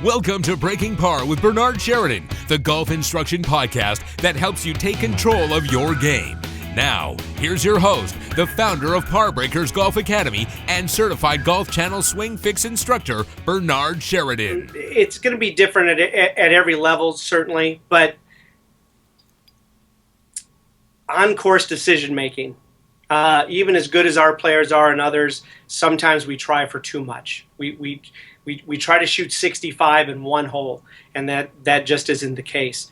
Welcome to Breaking Par with Bernard Sheridan, the golf instruction podcast that helps you take control of your game. Now, here's your host, the founder of Par Breakers Golf Academy and certified Golf Channel Swing Fix instructor, Bernard Sheridan. It's going to be different at every level, certainly, but on-course decision-making, even as good as our players are and others, sometimes we try for too much. We try to shoot 65 in one hole, and that just isn't the case.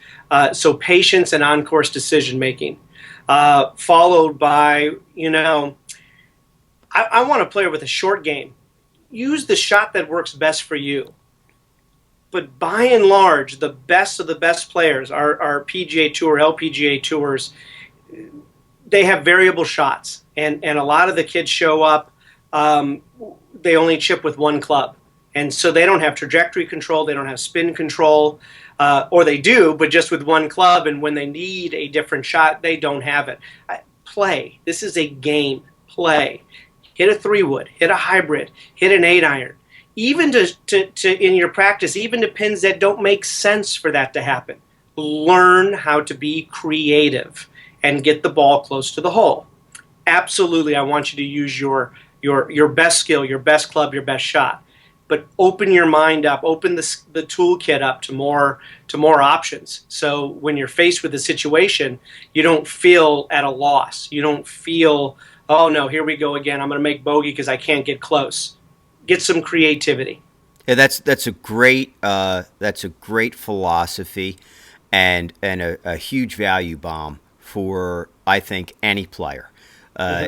So patience and on-course decision-making. Followed by, I want a player with a short game. Use the shot that works best for you. But by and large, the best of the best players, our PGA Tour, LPGA Tours, they have variable shots. And a lot of the kids show up, they only chip with one club. And so they don't have trajectory control, they don't have spin control, or they do, but just with one club, and when they need a different shot, they don't have it. Play. This is a game. Play. Hit a 3-wood, hit a hybrid, hit an 8-iron. Even to in your practice, even to pins that don't make sense for that to happen. Learn how to be creative and get the ball close to the hole. Absolutely, I want you to use your best skill, your best club, your best shot. But open your mind up, open the toolkit up to more options. So when you're faced with a situation, you don't feel at a loss. You don't feel, oh no, here we go again. I'm going to make bogey because I can't get close. Get some creativity. Yeah, that's a great philosophy, and a huge value bomb for, I think, any player.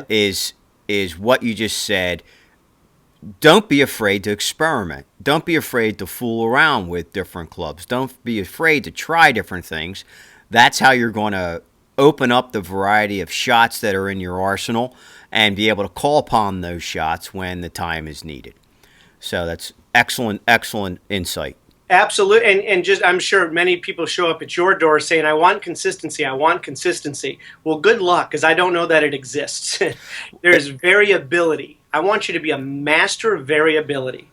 Is what you just said. Don't be afraid to experiment. Don't be afraid to fool around with different clubs. Don't be afraid to try different things. That's how you're going to open up the variety of shots that are in your arsenal and be able to call upon those shots when the time is needed. So that's excellent insight. Absolutely, and just I'm sure many people show up at your door saying, I want consistency. Well, good luck, because I don't know that it exists. There's variability. I want you to be a master of variability.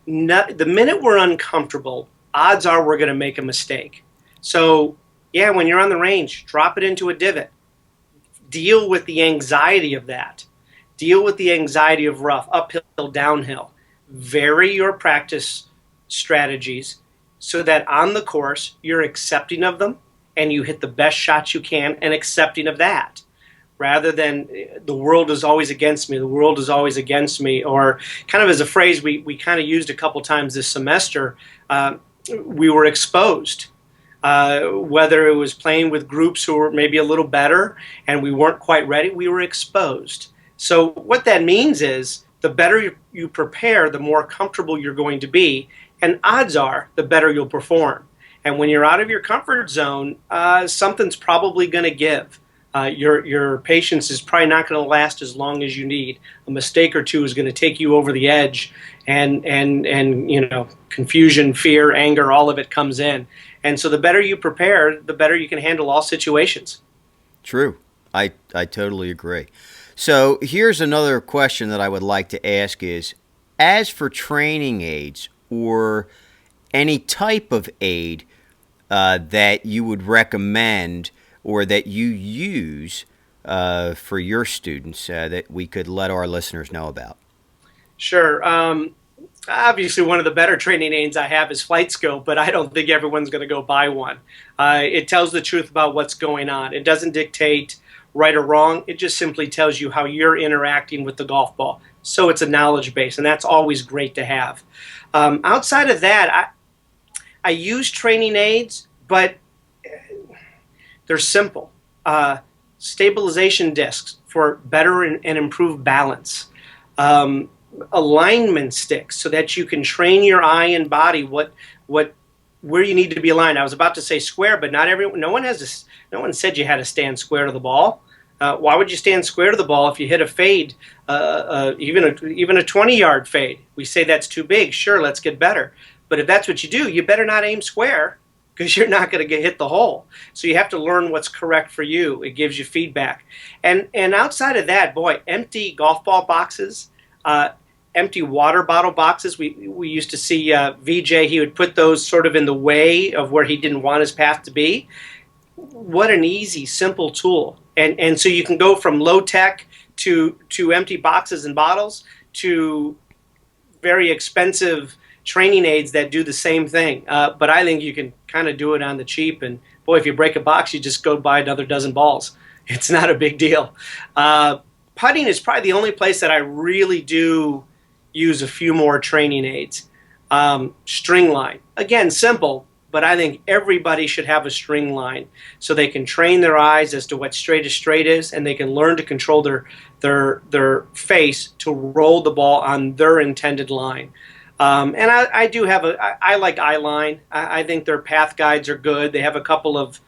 The minute we're uncomfortable, odds are we're going to make a mistake. So, yeah, when you're on the range, drop it into a divot. Deal with the anxiety of that. Deal with the anxiety of rough, uphill, downhill. Vary your practice strategies so that on the course you're accepting of them and you hit the best shots you can and accepting of that, rather than the world is always against me, or kind of as a phrase we kind of used a couple times this semester, we were exposed. Whether it was playing with groups who were maybe a little better and we weren't quite ready, we were exposed. So what that means is the better you prepare, the more comfortable you're going to be, and odds are the better you'll perform. And when you're out of your comfort zone, something's probably going to give. Your patience is probably not going to last as long as you need. A mistake or two is going to take you over the edge, and confusion, fear, anger, all of it comes in. And so the better you prepare, the better you can handle all situations. True. I totally agree. So here's another question that I would like to ask is, as for training aids or any type of aid that you would recommend or that you use for your students that we could let our listeners know about? Sure. Obviously, one of the better training aids I have is Flight Scope, but I don't think everyone's going to go buy one. It tells the truth about what's going on. It doesn't dictate right or wrong. It just simply tells you how you're interacting with the golf ball. So it's a knowledge base, and that's always great to have. Outside of that, I use training aids, but they're simple. Stabilization discs for better and improved balance. Alignment sticks so that you can train your eye and body where you need to be aligned. I was about to say square, but no one said you had to stand square to the ball. Why would you stand square to the ball if you hit a fade, even a 20-yard fade? We say that's too big. Sure, let's get better. But if that's what you do, you better not aim square, because you're not going to hit the hole. So you have to learn what's correct for you. It gives you feedback. And outside of that, boy, empty golf ball boxes, empty water bottle boxes. We used to see VJ. He would put those sort of in the way of where he didn't want his path to be. What an easy, simple tool. And so you can go from low tech to empty boxes and bottles to very expensive training aids that do the same thing. But I think you can kind of do it on the cheap. And boy, if you break a box, you just go buy another dozen balls. It's not a big deal. Putting is probably the only place that I really do use a few more training aids. String line. Again, simple, but I think everybody should have a string line so they can train their eyes as to what straight is, and they can learn to control their face to roll the ball on their intended line. And I do have I like eyeline. I think their path guides are good. They have a couple of,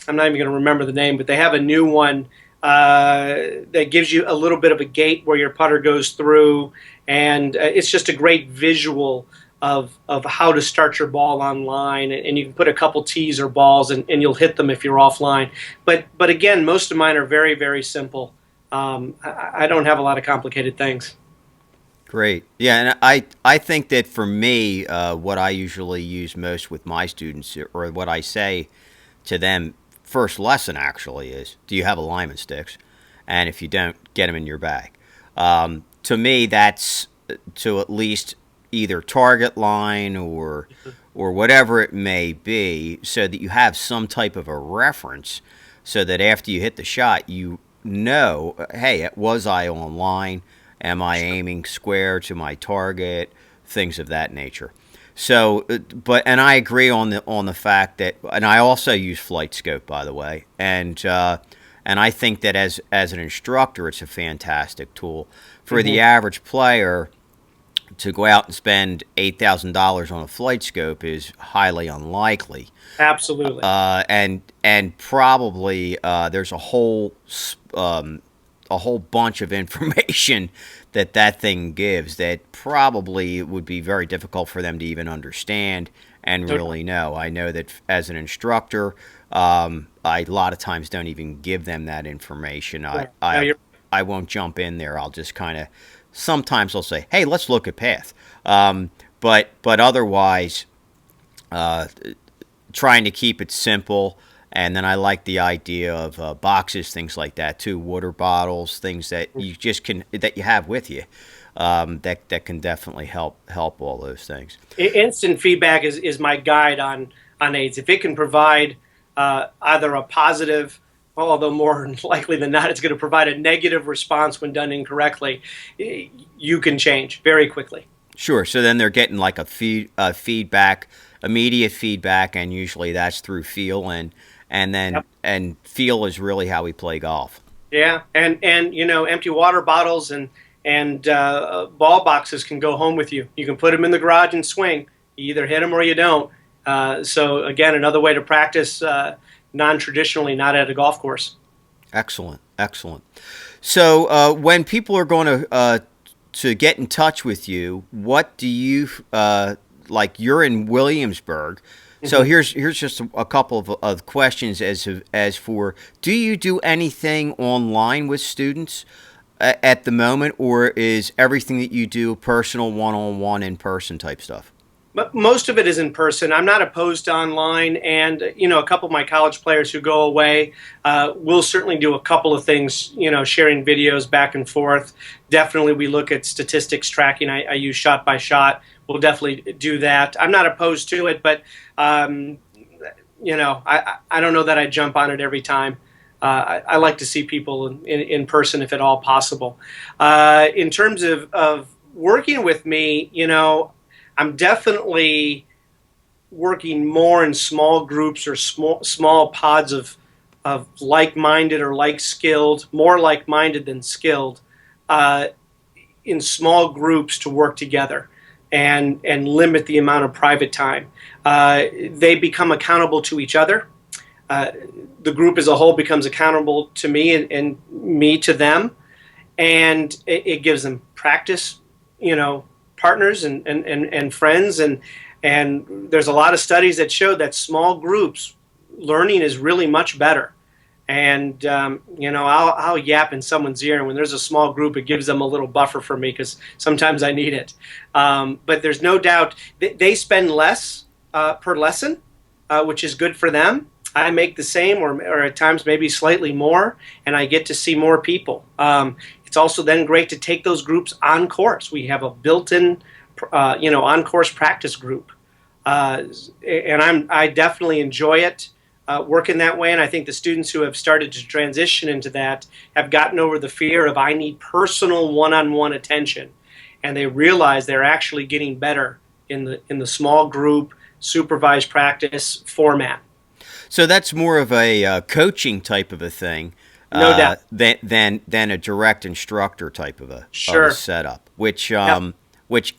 I'm not even going to remember the name, but they have a new one that gives you a little bit of a gate where your putter goes through, and it's just a great visual of how to start your ball on line, and you can put a couple tees or balls and you'll hit them if you're offline. But again, most of mine are very, very simple. I don't have a lot of complicated things. Great. Yeah, and I think that for me, what I usually use most with my students, or what I say to them first lesson actually, is, do you have alignment sticks? And if you don't, get them in your bag. To me, that's to at least either target line or whatever it may be, so that you have some type of a reference, so that after you hit the shot, you know, hey, was I on line? Am I aiming square to my target? Things of that nature. So, and I agree on the fact that, and I also use Flight Scope, by the way, and I think that as an instructor, it's a fantastic tool for the average player. To go out and spend $8,000 on a Flight Scope is highly unlikely. Absolutely. And probably there's a whole bunch of information that thing gives that probably would be very difficult for them to even understand and really know. I know that as an instructor, I a lot of times don't even give them that information. I won't jump in there. I'll just kind of, sometimes I'll say, hey, let's look at path. But otherwise, trying to keep it simple. And then I like the idea of boxes, things like that too, water bottles, things that you just that you have with you, that can definitely help all those things. Instant feedback is my guide on aids. If it can provide either a positive, although more likely than not, it's going to provide a negative response when done incorrectly, you can change very quickly. Sure. So then they're getting like a feedback, immediate feedback, and usually that's through feel, and then and feel is really how we play golf. Yeah, and empty water bottles and ball boxes can go home with you. You can put them in the garage and swing. You either hit them or you don't. So again, another way to practice non-traditionally, not at a golf course. Excellent. So when people are going to get in touch with you, what do you like? You're in Williamsburg. So here's just a couple of questions as for, do you do anything online with students at the moment, or is everything that you do personal, one-on-one, in-person type stuff? But most of it is in person. I'm not opposed to online, and a couple of my college players who go away, we'll certainly do a couple of things, sharing videos back and forth. Definitely we look at statistics tracking. I use shot by shot. We'll definitely do that. I'm not opposed to it, but I don't know that I jump on it every time. I like to see people in person if at all possible. In terms of working with me, I'm definitely working more in small groups or small pods of like-minded or like-skilled, more like-minded than skilled, in small groups to work together and limit the amount of private time. They become accountable to each other. The group as a whole becomes accountable to me and me to them, and it gives them practice, partners and friends, and there's a lot of studies that show that small groups learning is really much better. And I'll yap in someone's ear, and when there's a small group, it gives them a little buffer for me because sometimes I need it. But there's no doubt they spend less per lesson, which is good for them. I make the same, or at times maybe slightly more, and I get to see more people. It's also then great to take those groups on course. We have a built-in, on course practice group, and I definitely enjoy it. Working that way, and I think the students who have started to transition into that have gotten over the fear of I need personal one-on-one attention, and they realize they're actually getting better in the small group supervised practice format. So that's more of a coaching type of a thing, No doubt, than a direct instructor type of a setup. Which Yep.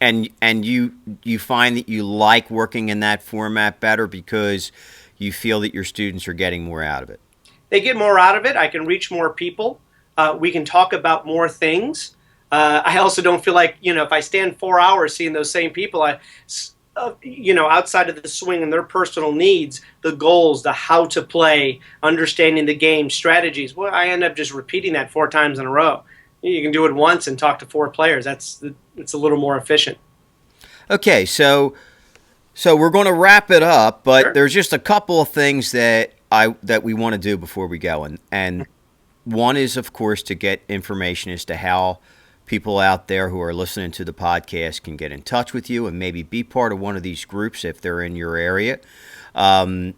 and you find that you like working in that format better because you feel that your students are getting more out of it. They get more out of it. I can reach more people. We can talk about more things. I also don't feel like, if I stand 4 hours seeing those same people, outside of the swing and their personal needs, the goals, the how to play, understanding the game, strategies, well, I end up just repeating that 4 times in a row. You can do it once and talk to 4 players. It's a little more efficient. Okay, so we're going to wrap it up, but Sure. there's just a couple of things that we want to do before we go, and one is, of course, to get information as to how people out there who are listening to the podcast can get in touch with you and maybe be part of one of these groups if they're in your area, and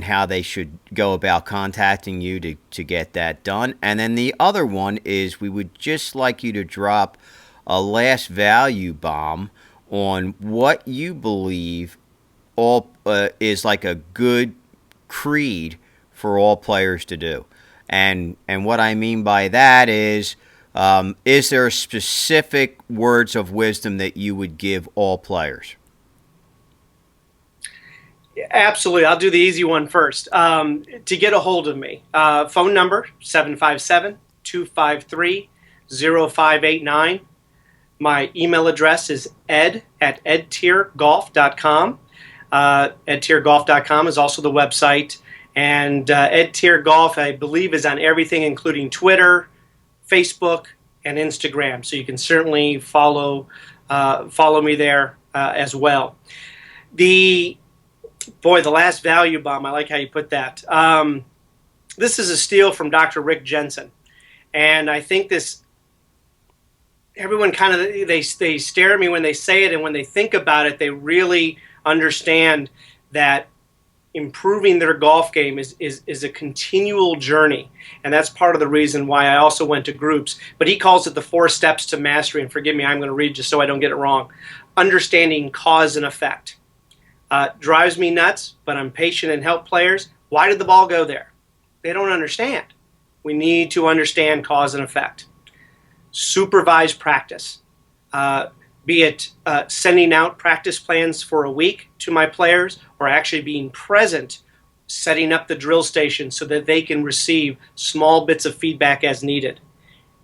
how they should go about contacting you to get that done. And then the other one is we would just like you to drop a last value bomb on what you believe is like a good creed for all players to do. And what I mean by that is there specific words of wisdom that you would give all players? Absolutely. I'll do the easy one first. To get a hold of me, phone number 757-253-0589. My email address is ed@edteergolf.com. Edteergolf.com is also the website. And Ed Teer Golf, I believe, is on everything, including Twitter, Facebook, and Instagram. So you can certainly follow me there as well. The last value bomb, I like how you put that. This is a steal from Dr. Rick Jensen. And I think everyone kind of, they stare at me when they say it, and when they think about it, they really understand that improving their golf game is a continual journey. And that's part of the reason why I also went to groups. But he calls it the 4 steps to mastery. And forgive me, I'm going to read just so I don't get it wrong. Understanding cause and effect. Drives me nuts, but I'm patient and help players. Why did the ball go there? They don't understand. We need to understand cause and effect. Supervised practice. Be it sending out practice plans for a week to my players, or actually being present, setting up the drill station so that they can receive small bits of feedback as needed.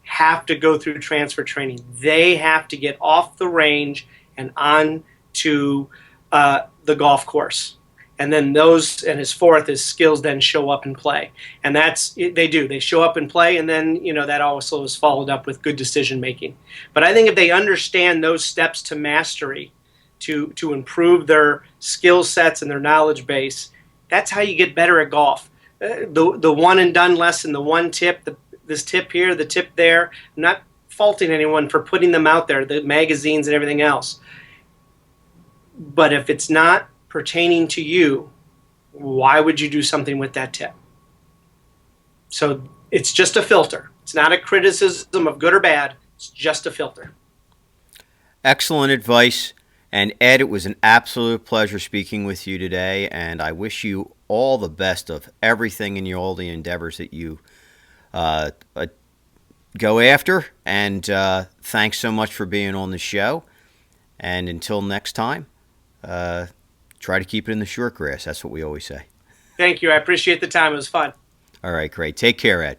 Have to go through transfer training. They have to get off the range and on to the golf course. And then his fourth is skills then show up and play. And they do. They show up and play, and then, that also is followed up with good decision making. But I think if they understand those steps to mastery, to improve their skill sets and their knowledge base, that's how you get better at golf. The one and done lesson, the one tip, this tip here, the tip there. I'm not faulting anyone for putting them out there, the magazines and everything else. But if it's not pertaining to you, why would you do something with that tip? So it's just a filter. It's not a criticism of good or bad. It's just a filter. Excellent advice. And Ed, it was an absolute pleasure speaking with you today, and I wish you all the best of everything in all the endeavors that you go after. And thanks so much for being on the show. And until next time, try to keep it in the short grass. That's what we always say. Thank you. I appreciate the time. It was fun. All right, great. Take care, Ed.